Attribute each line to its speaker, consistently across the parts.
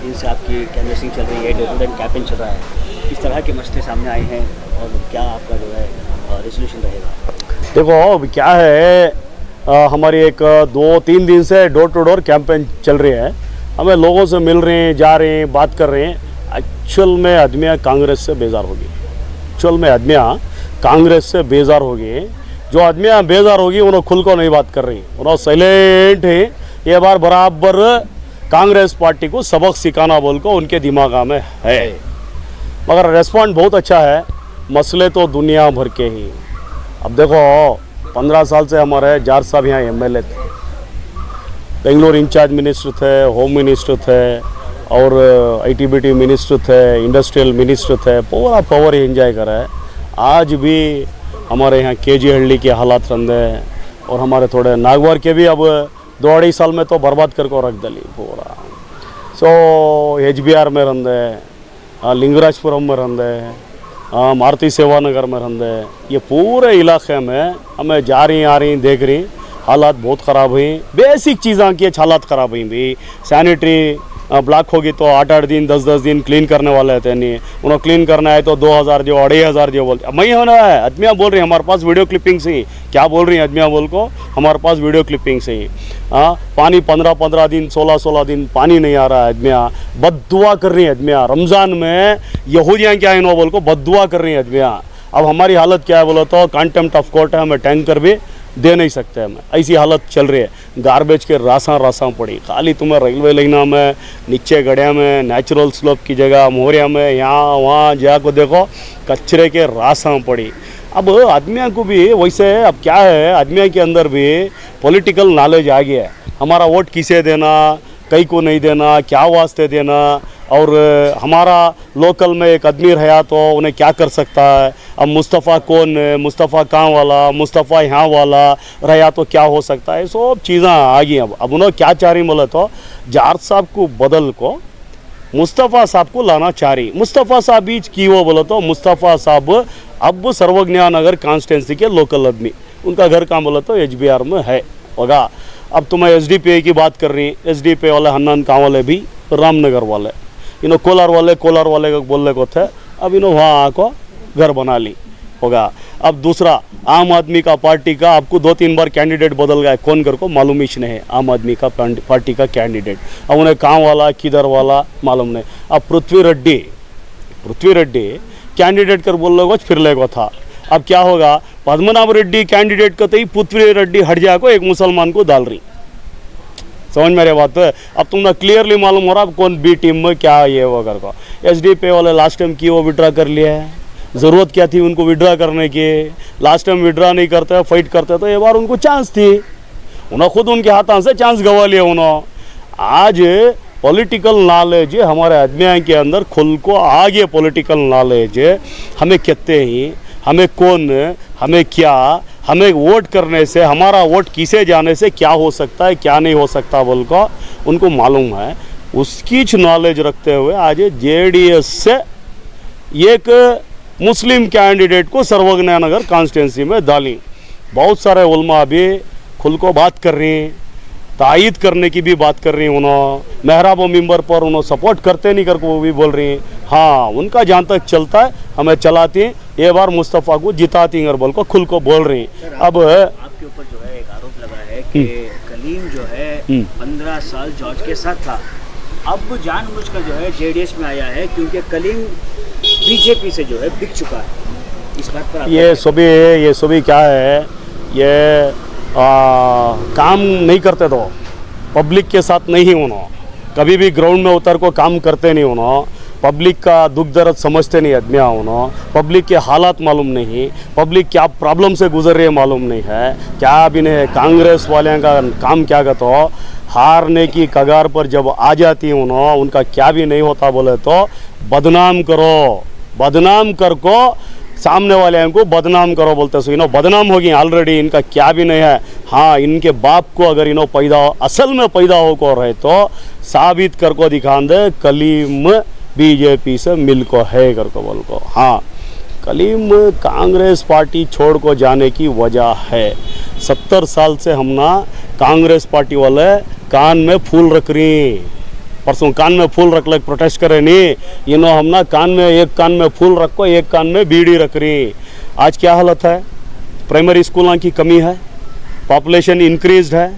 Speaker 1: दिन से आपकी कैनवसिंग चल रही है, डे टू डे कैंपेन चल रहा है, किस तरह के मसले सामने आए हैं और क्या आपका जो है रेजोल्यूशन रहेगा?
Speaker 2: देखो अब क्या है, हमारी एक 2-3 दिन से डोर टू डोर कैंपेन चल रही है। हमें लोगों से मिल रहे हैं, जा रहे हैं, बात कर रहे हैं। एक्चुअल में आदमियाँ कांग्रेस से बेजार होगी। एक्चुअल में आदमियाँ कांग्रेस से बेजार होगी। जो आदमियाँ बेजार होगी उन्होंने खुल को नहीं बात कर रही, उन्होंने साइलेंट है। ये बार बराबर कांग्रेस पार्टी को सबक सिखाना बोल को उनके दिमाग में है, मगर रेस्पॉन्ड बहुत अच्छा है। मसले तो दुनिया भर के ही। अब देखो 15 साल से हमारे जार साहब यहाँ MLA थे, बेंगलोर इंचार्ज मिनिस्टर थे, होम मिनिस्टर थे और ITBT मिनिस्टर थे, इंडस्ट्रियल मिनिस्टर थे, पूरा पावर एंजॉय करा है। आज भी हमारे यहाँ KG हल्ली के हालात रंदे हैं और हमारे थोड़े नागवार के भी अब 2-2.5 साल में तो बर्बाद करके रख दली पूरा। सो HBR में रंदे, लिंगराजपुरम में रंदे, मारुति सेवा नगर में रंदे, ये पूरे इलाके में हमें जा रही आ रही देख रही, हालात बहुत ख़राब हुई। बेसिक चीज़ें की हालात ख़राब हुई भी। सैनिटरी ब्लॉक होगी तो 8-8 दिन 10-10 दिन क्लीन करने वाले थे, नहीं उन्होंने क्लीन करना है तो 2000 जो 2500 जो बोलते मैं होना है। आदमियाँ बोल रही हमारे पास वीडियो क्लिपिंग से ही, क्या बोल रही हैं आदमियाँ बोल को, हमारे पास वीडियो क्लिपिंग से ही पानी 15-15 दिन 16-16 दिन पानी नहीं आ रहा है। आदमियाँ बद्दुआ कर रही हैं। आदमियाँ रमज़ान में यहूदियाँ क्या है नो बोल को बद्दुआ कर रही हैं आदमियाँ। अब हमारी हालत क्या है बोलो तो कंटेम्प्ट ऑफ कोर्ट है, हमें टैंकर भी दे नहीं सकते हमें, ऐसी हालत चल रही है। गार्बेज के रासा पड़ी, खाली तुम्हें रेलवे लाइना में, नीचे गड्या में, नेचुरल स्लोप की जगह मोहरिया में, यहाँ वहाँ जा को देखो कचरे के रासा पड़ी। अब आदमियों को भी वैसे, अब क्या है आदमियों के अंदर भी पॉलिटिकल नॉलेज आ गया है। हमारा वोट किसे देना, कई को नहीं देना, क्या वास्ते देना, और हमारा लोकल में एक आदमी रहा तो उन्हें क्या कर सकता है। अब मुस्तफ़ा कौन है, मुस्तफ़ा कहाँ वाला, मुस्तफ़ा यहाँ वाला रहा तो क्या हो सकता है, सब चीज़ें आ गई। अब उन्होंने क्या चाह रही बोले तो जार साहब को बदल को मुस्तफ़ा साहब को लाना चाह रही। मुस्तफ़ा साहब बीच की वो बोले तो मुस्तफ़ा साहब अब सर्वज्ञा नगर कॉन्स्टिट्यूंसी के लोकल आदमी, उनका घर कहाँ बोले तो HBR में है होगा। अब तुम्हें SDPI की बात कर रही, SDPI वाले हन्नान गाँव वाले भी, रामनगर वाले, इन्हों कोलार वाले को बोलने को थे, अब इन्हों वहाँ आको घर बना ली होगा। अब दूसरा आम आदमी का पार्टी का आपको 2-3 बार कैंडिडेट बदल गया, कौन कर को मालूम ही नहीं है। आम आदमी का पार्टी का कैंडिडेट अब उन्हें कहाँ वाला किधर वाला मालूम नहीं। अब पृथ्वी रेड्डी कैंडिडेट कर बोल को फिर लेगो था। अब क्या होगा, पद्मनाभ रेड्डी कैंडिडेट का तो ही पृथ्वी रेड्डी हट जा को एक मुसलमान को डाल रही। समझ मेरे बात है। अब तुमने क्लियरली मालूम हो रहा अब कौन बी टीम में क्या ये वो कर को। SDPI वाले लास्ट टाइम की वो विड्रा कर लिया है, ज़रूरत क्या थी उनको विड्रा करने की। लास्ट टाइम विड्रा नहीं करते, फाइट करते तो ये बार उनको चांस थी, उन्होंने खुद उनके हाथों से चांस गंवा लिया उन्होंने। आज पॉलिटिकल नॉलेज हमारे आदमियों के अंदर खुल को आ गया। पॉलिटिकल नॉलेज हमें कहते ही, हमें कौन, हमें क्या, हमें वोट करने से, हमारा वोट किसे जाने से क्या हो सकता है क्या नहीं हो सकता बोल को उनको मालूम है। उसकी नॉलेज रखते हुए आज JDS से एक मुस्लिम कैंडिडेट को सर्वज्ञा नगर कॉन्स्टिट्यूंसी में डाली। बहुत सारे उलमा भी खुल को बात कर रही हैं, तायद करने की भी बात कर रही हैं। उन्होंने मेहराब मेंबर पर उन्होंने सपोर्ट करते नहीं करके वो भी बोल रही हैं हाँ उनका जहाँ तक चलता है हमें चलाती हैं, ये बार मुस्तफ़ा को जिताती हैं बोल को खुल को बोल रही हैं। अब
Speaker 1: आपके ऊपर जो है एक आरोप लगा है कि कलीम जो है 15 साल जॉर्ज के साथ था, अब जानबूझकर जो है JDS में आया है क्योंकि कलीम BJP से जो है बिक चुका है। इस बात पर
Speaker 2: ये सभी क्या है, ये काम नहीं करते तो पब्लिक के साथ नहीं होना, कभी भी ग्राउंड में उतर को काम करते नहीं होना, पब्लिक का दुख दर्द समझते नहीं आदमियाँ होना, पब्लिक के हालात मालूम नहीं, पब्लिक क्या प्रॉब्लम से गुजर रही है मालूम नहीं है। क्या भी नहीं, कांग्रेस वाले का काम क्या कहते हो, हारने की कगार पर जब आ जाती है उनका क्या भी नहीं होता बोले तो बदनाम करो, बदनाम कर को सामने वाले को बदनाम करो बोलते सो इन्हों बदनाम होगी ऑलरेडी, इनका क्या भी नहीं है। हाँ इनके बाप को अगर इन्हों असल में पैदा हो को रहे तो साबित कर को दिखा दे कलीम BJP से मिल को है कर को बोल को। हाँ कलीम कांग्रेस पार्टी छोड़ को जाने की वजह है 70 साल से हम ना कांग्रेस पार्टी वाले कान में फूल रख रही, परसों कान में फूल रख लग प्रोटेस्ट करे नहीं, इन्हों हम ना कान में एक कान में फूल रखो, एक कान में बीड़ी रख रही। आज क्या हालत है, प्राइमरी स्कूलों की कमी है, पॉपुलेशन इंक्रीज है,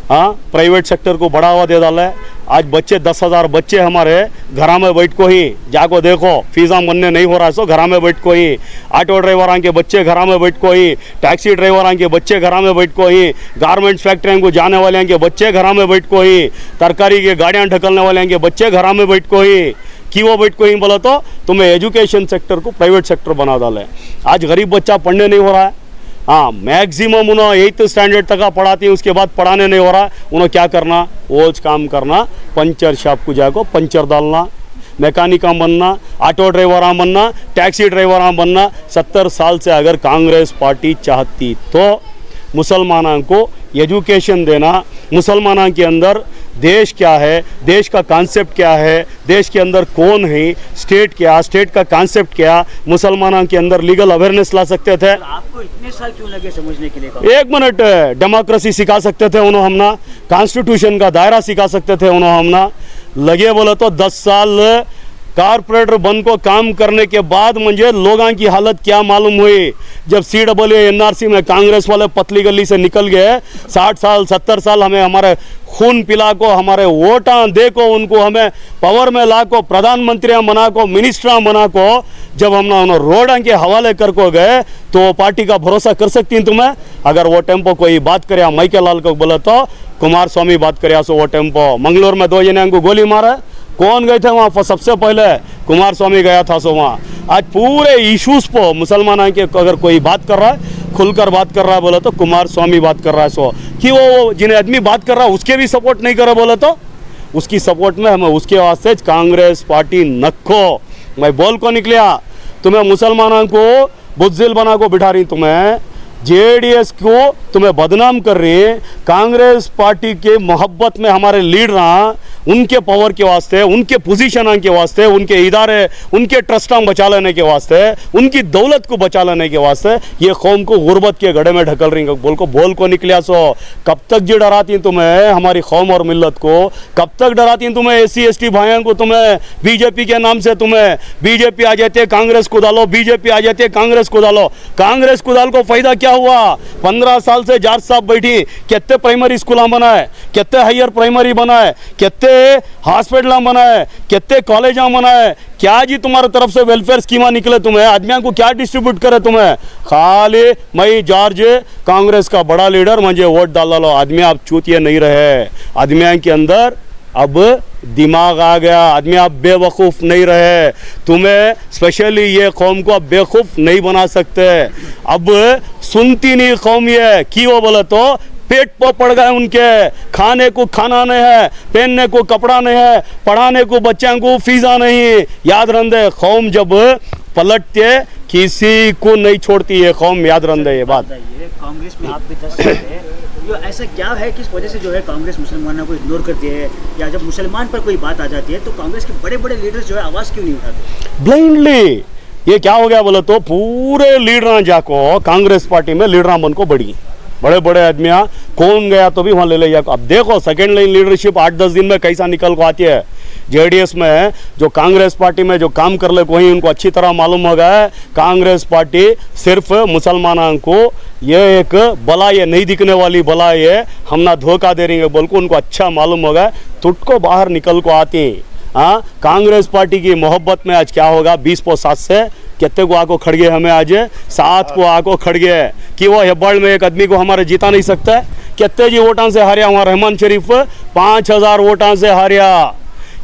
Speaker 2: हाँ प्राइवेट सेक्टर को बढ़ावा दे डाला है। आज बच्चे 10,000 बच्चे हमारे घर में बैठ को ही जाको देखो, फीसा बनने नहीं हो रहा है सो घर में बैठ को ही, ऑटो ड्राइवर के बच्चे घर में बैठ को ही, टैक्सी ड्राइवर के बच्चे घर में बैठ को ही, गारमेंट्स फैक्ट्रियों को जाने वाले के बच्चे घर में बैठ को ही, तरकारी के गाड़ियाँ ढकलने वाले के बच्चे घर में बैठ को ही, क्यों बैठ को ही बोला तो तुम्हें एजुकेशन सेक्टर को प्राइवेट सेक्टर बना डाले। आज गरीब बच्चा पढ़ने नहीं हो रहा है, हाँ मैक्सिमम उन्होंने 8th स्टैंडर्ड तक का पढ़ाती है, उसके बाद पढ़ाने नहीं हो रहा। उन्होंने क्या करना, ओज काम करना, पंचर शॉप को जाकर पंचर डालना, मैकेनिका बनना, ऑटो ड्राइवर बनना, टैक्सी ड्राइवर बनना। 70 साल से अगर कांग्रेस पार्टी चाहती तो मुसलमानों को एजुकेशन देना, मुसलमानों के अंदर देश क्या है, देश का कॉन्सेप्ट क्या है, देश के अंदर कौन है, स्टेट क्या, स्टेट का कॉन्सेप्ट क्या, मुसलमानों के अंदर लीगल अवेयरनेस ला सकते थे।
Speaker 1: आपको इतने साल क्यों लगे समझने के लिए?
Speaker 2: एक मिनट, डेमोक्रेसी सिखा सकते थे उन्होंने, हमना कॉन्स्टिट्यूशन का दायरा सिखा सकते थे उन्होंने, हमना लगे बोले तो 10 साल कारपोरेटर बन को काम करने के बाद मुझे लोगों की हालत क्या मालूम हुई। जब CWNRC में कांग्रेस वाले पतली गली से निकल गए, 60 साल 70 साल हमें हमारे खून पिला को, हमारे वोटा दे को, उनको हमें पावर में ला को, प्रधानमंत्री बना को, मिनिस्टर बना को, जब हम रोड के हवाले कर को गए तो पार्टी का भरोसा कर सकती हैं तुम्हें? अगर वो टेम्पो कोई बात करे माइके लाल को बोला तो कुमार स्वामी बात करे सो वो टेम्पो मंगलोर में 2 जने को गोली मारे, कौन गए थे वहाँ पर? सबसे पहले कुमार स्वामी गया था सो वहाँ। आज पूरे इश्यूज पर मुसलमान के अगर कोई बात कर रहा है, खुलकर बात कर रहा है बोला तो कुमार स्वामी बात कर रहा है सो, कि वो जिन्हें आदमी बात कर रहा है उसके भी सपोर्ट नहीं करे बोला तो उसकी सपोर्ट में हमें उसके वास्ते कांग्रेस पार्टी नखो। मैं बोल को निकलिया, तुम्हें मुसलमानों को बुज़दिल बना को बिठा रही, तुम्हें JDS को तुम्हें बदनाम कर रही है। कांग्रेस पार्टी के मोहब्बत में हमारे लीडर उनके पावर के वास्ते, उनके पोजीशन के वास्ते, उनके इदारे, उनके ट्रस्टा बचा लेने के वास्ते, उनकी दौलत को बचा लेने के वास्ते ये कौम को गुर्बत के गड्ढे में ढकल रही। बोल को निकलिया सो, कब तक जी डराती तुम्हें हमारी कौम और मिल्लत को? कब तक डराती तुम्हें SC ST भाइयों को? तुम्हें बीजेपी के नाम से तुम्हें बीजेपी आ जाती है, कांग्रेस को डालो, बीजेपी आ जाती है, कांग्रेस को डालो। कांग्रेस को डाल को फायदा क्या हुआ? 15 साल से जज साहब बैठी, कितने प्राइमरी स्कूल बनाए, कितने हायर प्राइमरी बनाए, कितने हॉस्पिटल बनाए, कितने कॉलेज बनाए, क्या जी तुम्हारे तरफ से वेलफेयर स्कीमा निकले? तुम्हें आदमियों को क्या डिस्ट्रीब्यूट करे? तुम्हें खाली मई जॉर्ज कांग्रेस का बड़ा लीडर मुझे वोट डाल लो। आदमी आप चूतिए नहीं रहे, आदमियों के अंदर अब दिमाग आ गया, आदमी आप बेवकूफ़ नहीं रहे। तुम्हें स्पेशली ये कौम को अब बेवकूफ़ नहीं बना सकते। अब सुनती नहीं कौम ये, क्यों बोले तो पेट पर पड़ गए उनके, खाने को खाना नहीं है, पहनने को कपड़ा नहीं है, पढ़ाने को बच्चों को फीसा नहीं। याद रंदे, कौम जब पलटते किसी को नहीं छोड़ती है कौम, याद रंदे ये बात।
Speaker 1: कांग्रेस में आप भी 10 साल है, जो ऐसा क्या है किस वजह से जो है कांग्रेस मुसलमानों को इग्नोर करती है, या जब मुसलमान पर कोई बात आ जाती है तो कांग्रेस के बड़े बड़े लीडर्स जो है आवाज़ क्यों नहीं उठाते?
Speaker 2: ब्लाइंडली ये क्या हो गया बोले तो पूरे लीडर जाको कांग्रेस पार्टी में लीडर बन को बढ़ी, बड़े बड़े आदमियाँ कौन गया तो भी वहाँ ले जाको। अब देखो सेकेंड लाइन लीडरशिप 8-10 दिन में कैसा निकल को आती है। JDS में जो कांग्रेस पार्टी में जो काम कर ले कोई उनको अच्छी तरह मालूम हो गया है, कांग्रेस पार्टी सिर्फ मुसलमानों को ये एक बला, ये नहीं दिखने वाली बला, ये हम ना धोखा दे रही है बोल को उनको अच्छा मालूम हो गया, तुट को बाहर निकल को आती। हाँ, कांग्रेस पार्टी की मोहब्बत में आज क्या होगा, 20-7 से कितने को आको खड़ गए, हमें आज 7 को आको खड़ गए कि वो हेब्बाड़ में एक आदमी को हमारे जीता नहीं सकता। कितने जी वोटां से हारिया हमारा रहमान शरीफ, 5000 वोटां से हारिया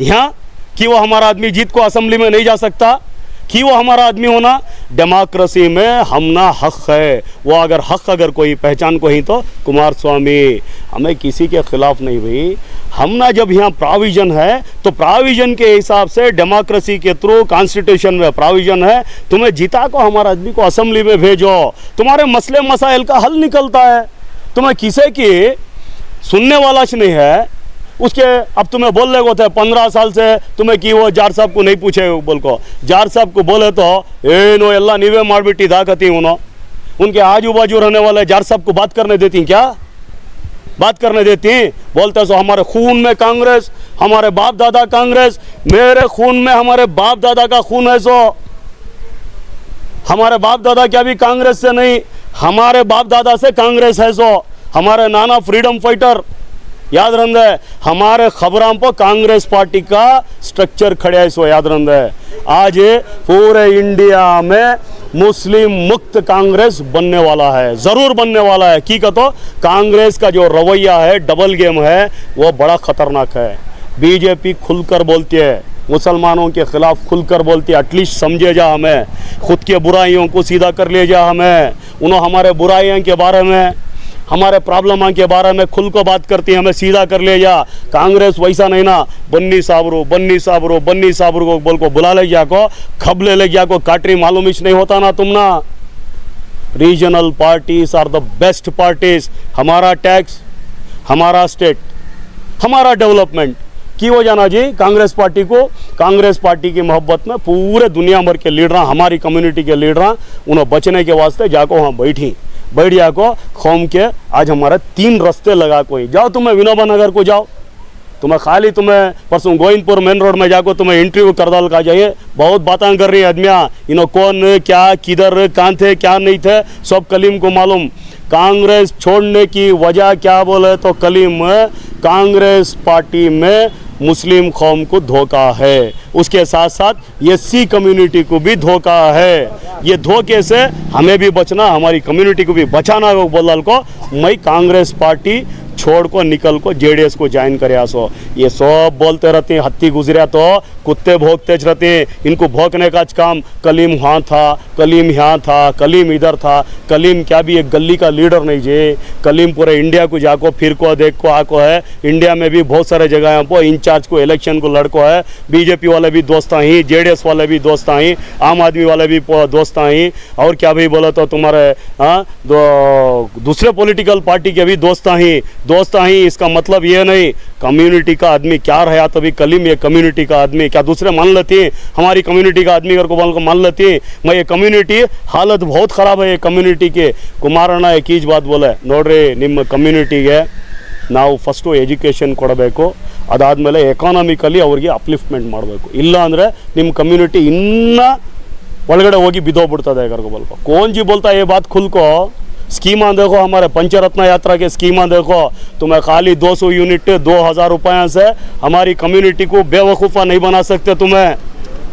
Speaker 2: यहाँ, कि वो हमारा आदमी जीत को असेंबली में नहीं जा सकता, कि वो हमारा आदमी होना। डेमोक्रेसी में हमना हक है, वो अगर हक अगर कोई पहचान को ही तो कुमार स्वामी, हमें किसी के खिलाफ नहीं हुई। हमना जब यहाँ प्रोविजन है तो प्रोविजन के हिसाब से डेमोक्रेसी के थ्रू कॉन्स्टिट्यूशन में प्रोविजन है, तुम्हें जीता को हमारा आदमी को असेंबली में भेजो, तुम्हारे मसले मसाइल का हल निकलता है। तुम्हें किसी की सुनने वाला नहीं है उसके। अब तुम्हें बोलने को थे 15 साल से तुम्हें कि वो जार साहब को नहीं पूछे बोल को, जार साहब को बोले तो नो एल्ला नीवे मारबिट्टी दाकती उन्होंने, उनके आजू बाजू रहने वाले जार साहब को बात करने देती क्या? बात करने देती हैं? बोलते सो हमारे खून में कांग्रेस, हमारे बाप दादा कांग्रेस। मेरे खून में हमारे बाप दादा का खून है, सो हमारे बाप दादा क्या भी कांग्रेस से नहीं, हमारे बाप दादा से कांग्रेस है। सो हमारे नाना फ्रीडम फाइटर, याद रंदे हमारे खबरों पर कांग्रेस पार्टी का स्ट्रक्चर खड़े है। सो याद रंदे आज पूरे इंडिया में मुस्लिम मुक्त कांग्रेस बनने वाला है, जरूर बनने वाला है। की कहतो कांग्रेस का जो रवैया है, डबल गेम है, वो बड़ा खतरनाक है। बीजेपी खुलकर बोलती है, मुसलमानों के खिलाफ खुलकर बोलती है, एटलीस्ट समझे जा हमें, खुद के बुराइयों को सीधा कर ले जा हमें। उन्होंने हमारे बुराइयों के बारे में, हमारे प्रॉब्लम के बारे में खुल को बात करती है, हमें सीधा कर ले जा। कांग्रेस वैसा नहीं ना, बन्नी साबरू को बोल को बुला ले जा को, खब ले जा को, काटरी मालूम ही नहीं होता ना तुम ना। Regional parties are the best parties. हमारा टैक्स, हमारा स्टेट, हमारा डेवलपमेंट की हो जाना जी कांग्रेस पार्टी को। कांग्रेस पार्टी की मोहब्बत में पूरे दुनिया भर के लीडर, हमारी कम्युनिटी के लीडर, उन्हें बचने के वास्ते जाको वहाँ बैठ जाको खोम के। आज हमारे 3 रास्ते लगा कोई जाओ, तुम्हें विनोबा नगर को जाओ, तुम्हें खाली तुम्हें परसों गोविंदपुर मेन रोड में जाको तुम्हें इंटरव्यू कर डाल का जाइए। बहुत बातें कर रही है आदमियाँ, इन्हों कौन क्या किधर कहाँ थे क्या नहीं थे, सब कलीम को मालूम। कांग्रेस छोड़ने की वजह क्या बोले तो कलीम कांग्रेस पार्टी में मुस्लिम कौम को धोखा है, उसके साथ साथ एससी कम्युनिटी को भी धोखा है। ये धोखे से हमें भी बचना, हमारी कम्युनिटी को भी बचाना बोल को मैं कांग्रेस पार्टी छोड़ को निकल को जेडीएस को ज्वाइन करे। आसो ये सब बोलते रहते हैं, हत्ती गुजरिया तो कुत्ते भोंकते रहते हैं, इनको भोंकने का काम। कलीम वहाँ था, कलीम यहाँ था, कलीम इधर था। कलीम क्या भी एक गली का लीडर नहीं जे, कलीम पूरे इंडिया को जाको फिर को देख को आको है। इंडिया में भी बहुत सारे जगह पर इंचार्ज को इलेक्शन को लड़को है। बीजेपी वाले भी दोस्त ही, जेडीएस वाले भी दोस्त ही, आम आदमी वाले भी दोस्त ही, और क्या भी बोला तो तुम्हारे दूसरे पॉलिटिकल पार्टी के भी दोस्त ही। इसका मतलब ये नहीं कम्युनिटी का आदमी क्या रहा, तभी कलीम ये कम्युनिटी का आदमी क्या दूसरे मान लेती है, हमारी कम्युनिटी का आदमी को मान लेती है। मैं ये कम्युनिटी हालत बहुत खराब है, ये कम्युनिटी के कुमारಣ್ಣ एक चीज बात बोले नोड्री ನಿಮ್ಮ ಕಮ್ಯುನಿಟಿಗೆ ನಾವು ಫಸ್ಟ್ ಎಜುಕೇಷನ್ ಕೊಡಬೇಕು, ಅದಾದಮೇಲೆ ಎಕಾನಮಿಕಲಿ ಅವರಿಗೆ ಅಪ್ಲಿಫ್ಟ್ಮೆಂಟ್ ಮಾಡಬೇಕು. ಇಲ್ಲ ಅಂದರೆ ನಿಮ್ಮ ಕಮ್ಯುನಿಟಿ ಇನ್ನೂ ಒಳಗಡೆ ಹೋಗಿ ಬಿದ್ದೋಗ್ಬಿಡ್ತದೆ. ಕರ್ಕೊಬಲ್ಕೋ कौन जी बोलता है ये बात खुल को? स्कीमा देखो, हमारे पंचरत्न यात्रा के स्कीमा देखो, तुम्हें खाली 200 यूनिट 2000 रुपये से हमारी कम्युनिटी को बेवकूफ़ा नहीं बना सकते। तुम्हें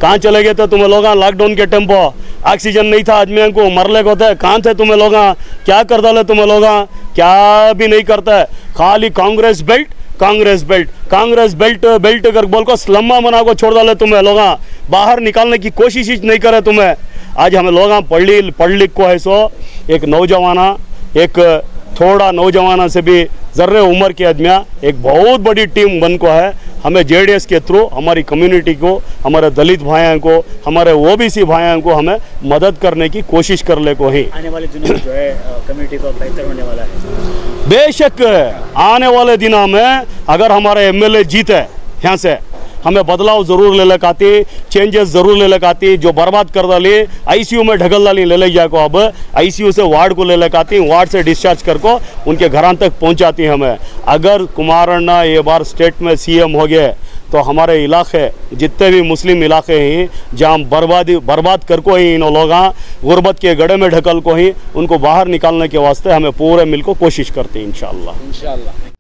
Speaker 2: कहाँ चले गए थे तुम्हें लोग? लॉकडाउन के टेम्पो ऑक्सीजन नहीं था, आदमियों को मरले को थे, कहाँ थे तुम्हें लोग? क्या कर डाले तुम्हें लोग? क्या भी नहीं करता है, खाली Congress belt Congress belt Congress belt belt कर बोल को स्लम्मा बना को छोड़ डाले तुम्हें लोग, बाहर निकालने की कोशिश ही नहीं करे तुम्हें। आज हमें लोग पढ़ लिख को है सो एक नौजवाना, एक थोड़ा नौजवाना से भी ज़र्रे उम्र के आदमियाँ एक बहुत बड़ी टीम बन को है। हमें जेडीएस के थ्रू हमारी कम्युनिटी को, हमारे दलित भाइयों को, हमारे ओबीसी भाइयों को हमें मदद करने की कोशिश कर ले को ही।
Speaker 1: आने वाले दिनों में जो है कम्युनिटी को बेहतर होने वाला है।
Speaker 2: बेशक आने वाले दिनों में अगर हमारे एमएलए जीते यहाँ से, हमें बदलाव ज़रूर ले लेकाती, चेंजेस ज़रूर ले लेकाती। जो बर्बाद कर डाली आईसीयू में ढकल डाली ले ले जाको, अब आईसीयू से वार्ड को ले लेकाती, वार्ड से डिस्चार्ज कर को उनके घरां तक पहुंचाती हमें। अगर कुमारಣ್ಣ ये बार स्टेट में सीएम हो गए तो हमारे इलाके जितने भी मुस्लिम इलाके हैं जहाँ बर्बाद कर को ही इन लोग गुर्बत के गड़े में ढकल को ही उनको बाहर निकालने के वास्ते हमें पूरे मिल को कोशिश करते हैं इंशाअल्लाह।